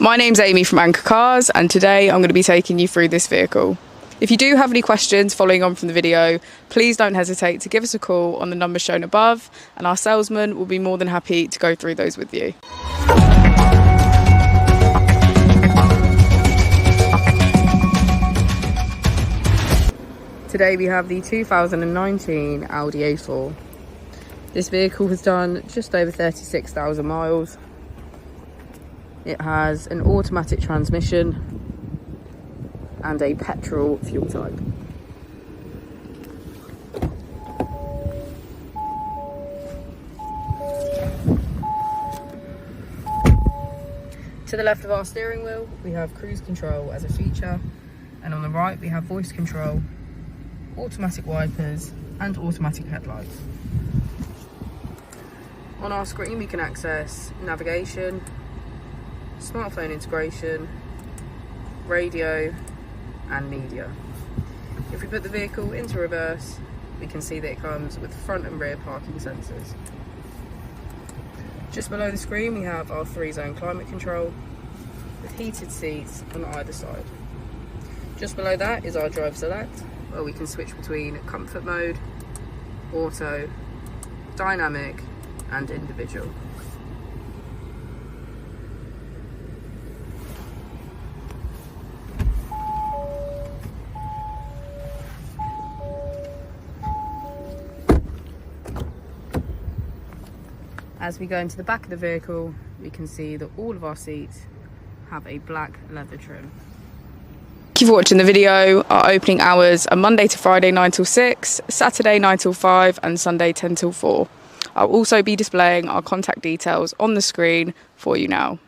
My name's Amy from Anchor Cars, and today I'm going to be taking you through this vehicle. If you do have any questions following on from the video, please don't hesitate to give us a call on the number shown above, and our salesman will be more than happy to go through those with you. Today we have the 2019 Audi A4. This vehicle has done just over 36,000 miles. It has an automatic transmission and a petrol fuel type. To the left of our steering wheel, we have cruise control as a feature, and on the right we have voice control, automatic wipers and automatic headlights. On our screen we can access navigation, smartphone integration, radio and media. If we put the vehicle into reverse, we can see that it comes with front and rear parking sensors. Just below the screen we have our 3-zone climate control with heated seats on either side. Just below that is our drive select, where we can switch between comfort mode, auto, dynamic and individual. As we go into the back of the vehicle, we can see that all of our seats have a black leather trim. Thank you for watching the video. Our opening hours are Monday to Friday 9 till 6, Saturday 9 till 5 and Sunday 10 till 4. I'll also be displaying our contact details on the screen for you now.